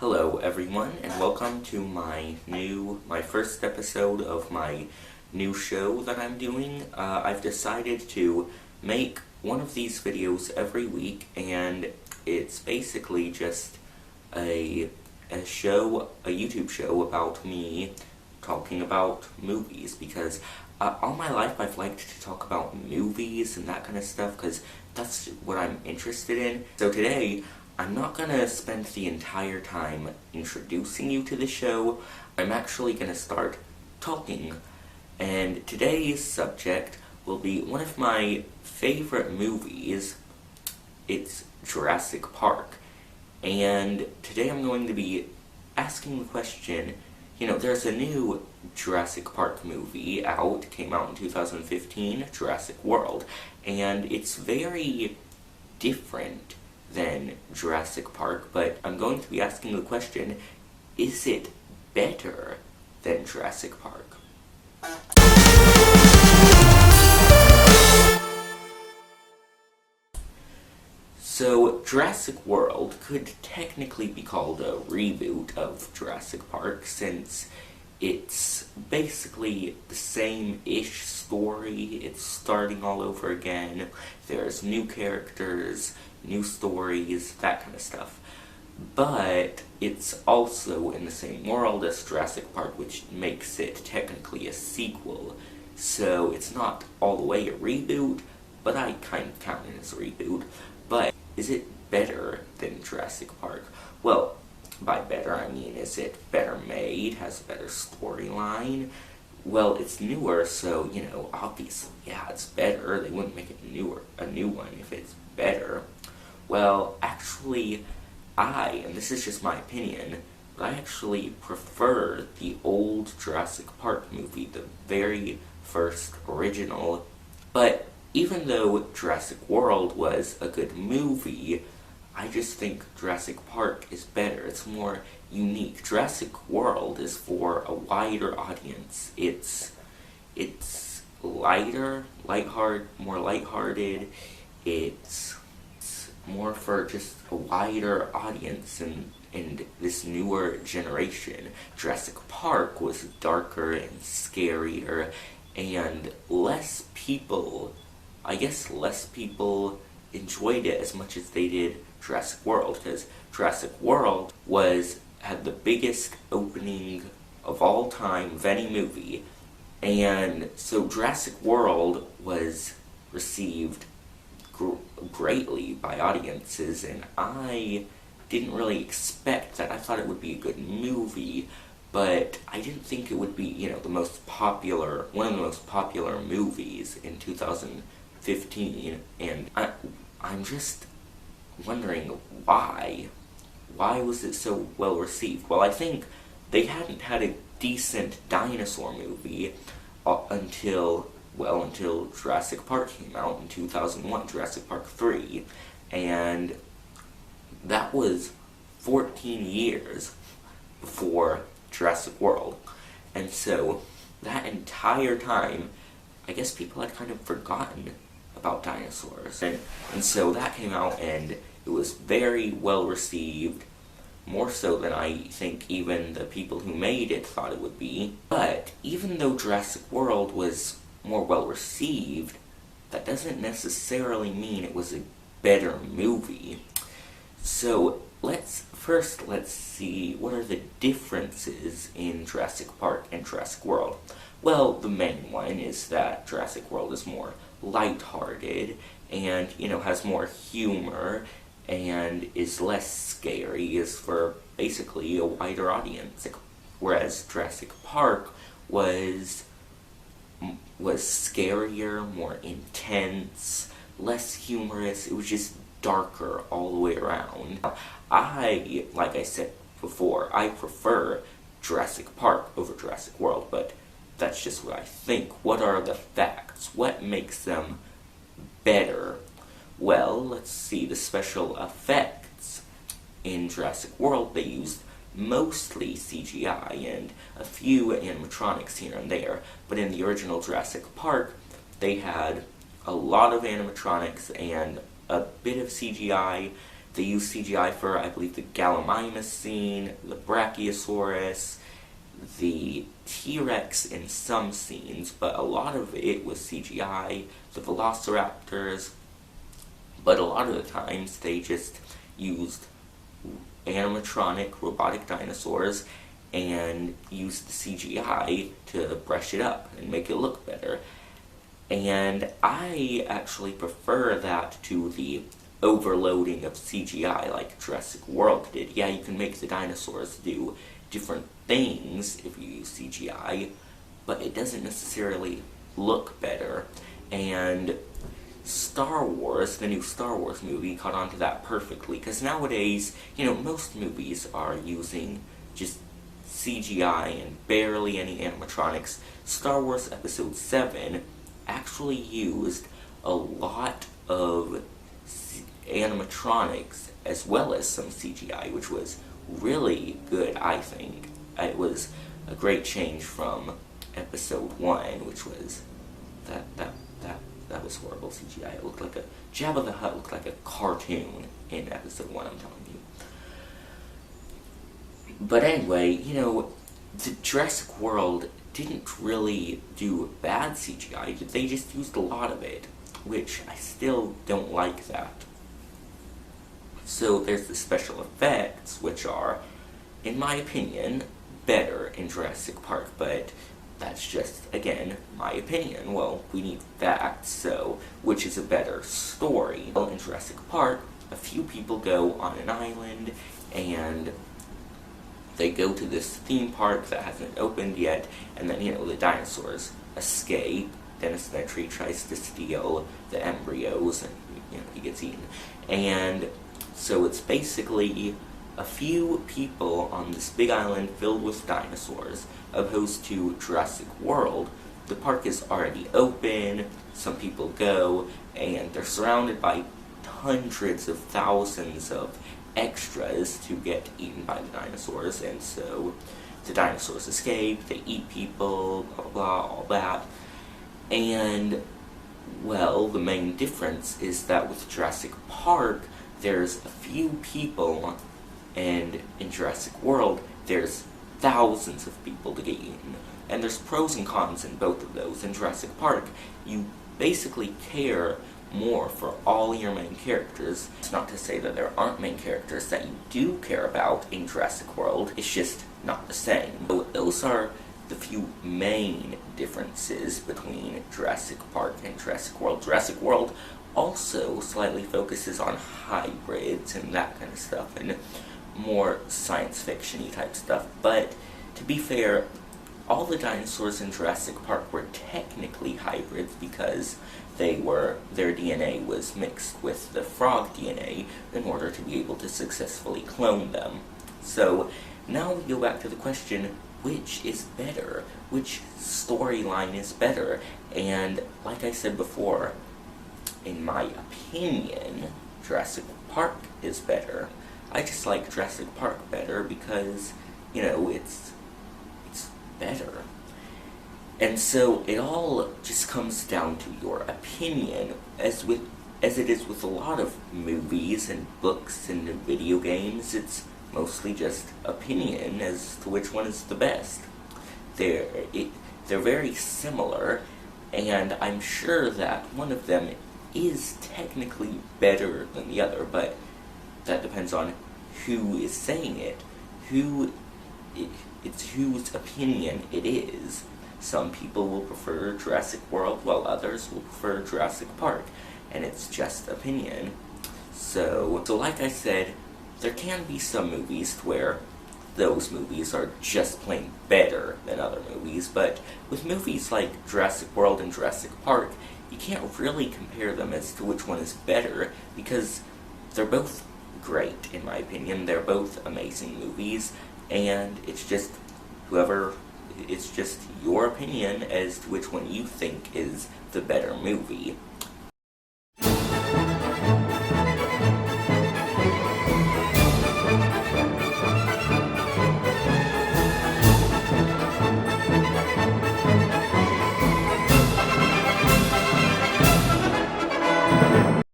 Hello everyone, and welcome to my first episode of my new show that I'm doing. I've decided to make one of these videos every week, and it's basically just a YouTube show about me talking about movies, because all my life I've liked to talk about movies and that kind of stuff, because that's what I'm interested in. So today, I'm not going to spend the entire time introducing you to the show. I'm actually going to start talking. And today's subject will be one of my favorite movies. It's Jurassic Park. And today I'm going to be asking the question, there's a new Jurassic Park movie out. It came out in 2015, Jurassic World. And it's very different than Jurassic Park, but I'm going to be asking the question, is it better than Jurassic Park? So, Jurassic World could technically be called a reboot of Jurassic Park, since it's basically the same-ish story. It's starting all over again. There's new characters, new stories, that kind of stuff. But it's also in the same world as Jurassic Park, which makes it technically a sequel. So it's not all the way a reboot, but I kind of count it as a reboot. But is it better than Jurassic Park? Well, by better I mean, is it better made, has a better storyline? Well, it's newer, so, obviously, yeah, it's better. They wouldn't make it a new one if it's better. Well, actually, and this is just my opinion, but I actually prefer the old Jurassic Park movie, the very first original. But even though Jurassic World was a good movie, I just think Jurassic Park is better. It's more unique. Jurassic World is for a wider audience. It's lighter, more lighthearted. It's more for just a wider audience and this newer generation. Jurassic Park was darker and scarier, and less people enjoyed it as much as they did Jurassic World, because Jurassic World had the biggest opening of all time of any movie, and so Jurassic World was received greatly by audiences, and I didn't really expect that. I thought it would be a good movie, but I didn't think it would be, one of the most popular movies in 2015, and I'm just wondering why. Why was it so well received? Well, I think they hadn't had a decent dinosaur movie until Jurassic Park came out in 2001, Jurassic Park 3, and that was 14 years before Jurassic World. And so, that entire time, I guess people had kind of forgotten about dinosaurs. And so that came out, and it was very well received, more so than I think even the people who made it thought it would be. But even though Jurassic World was more well received, that doesn't necessarily mean it was a better movie. So let's see what are the differences in Jurassic Park and Jurassic World. Well, the main one is that Jurassic World is more lighthearted and, has more humor and is less scary, is for basically a wider audience. Whereas Jurassic Park was scarier, more intense, less humorous. It was just darker all the way around. Like I said before, I prefer Jurassic Park over Jurassic World, but that's just what I think. What are the facts? What makes them better? Well, let's see, the special effects. In Jurassic World, they used mostly CGI and a few animatronics here and there, but in the original Jurassic Park, they had a lot of animatronics and a bit of CGI, They used CGI for, I believe, the Gallimimus scene, the Brachiosaurus, the T-Rex in some scenes, but a lot of it was CGI, the Velociraptors, but a lot of the times they just used animatronic robotic dinosaurs and used the CGI to brush it up and make it look better. And I actually prefer that to the overloading of CGI like Jurassic World did. Yeah, you can make the dinosaurs do different things if you use CGI, but it doesn't necessarily look better. And Star Wars, the new Star Wars movie, caught on to that perfectly, because nowadays, most movies are using just CGI and barely any animatronics. Star Wars Episode 7 actually used a lot of animatronics as well as some CGI, which was really good, I think. It was a great change from Episode 1, which was that was horrible CGI. It looked like Jabba the Hutt looked like a cartoon in Episode 1, I'm telling you. But anyway, the Jurassic World didn't really do bad CGI, they just used a lot of it, which I still don't like that. So there's the special effects, which are, in my opinion, better in Jurassic Park, but that's just, again, my opinion. Well, we need facts, so which is a better story? Well, in Jurassic Park, a few people go on an island, and they go to this theme park that hasn't opened yet, and then, the dinosaurs escape. Dennis Nedry tries to steal the embryos, and, he gets eaten. And so it's basically a few people on this big island filled with dinosaurs, opposed to Jurassic World. The park is already open, some people go, and they're surrounded by hundreds of thousands of extras to get eaten by the dinosaurs, and so the dinosaurs escape, they eat people, blah blah blah, all that. And, well, the main difference is that with Jurassic Park, there's a few people, and in Jurassic World, there's thousands of people to get eaten. And there's pros and cons in both of those. In Jurassic Park, you basically care more for all your main characters. It's not to say that there aren't main characters that you do care about in Jurassic World, it's just not the same. So those are the few main differences between Jurassic Park and Jurassic World. Jurassic World also slightly focuses on hybrids and that kind of stuff, and more science fiction-y type stuff, but to be fair, all the dinosaurs in Jurassic Park were technically hybrids because their DNA was mixed with the frog DNA in order to be able to successfully clone them. So now we go back to the question, which is better? Which storyline is better? And like I said before, in my opinion, Jurassic Park is better. I just like Jurassic Park better because, it's better. And so it all just comes down to your opinion, as it is with a lot of movies and books and video games. It's mostly just opinion as to which one is the best. They're very similar, and I'm sure that one of them is technically better than the other, but that depends on who is saying it, it's whose opinion it is. Some people will prefer Jurassic World, while others will prefer Jurassic Park, and it's just opinion. So like I said, there can be some movies where those movies are just plain better than other movies, but with movies like Jurassic World and Jurassic Park, you can't really compare them as to which one is better, because they're both great, in my opinion. They're both amazing movies, and it's just your opinion as to which one you think is the better movie.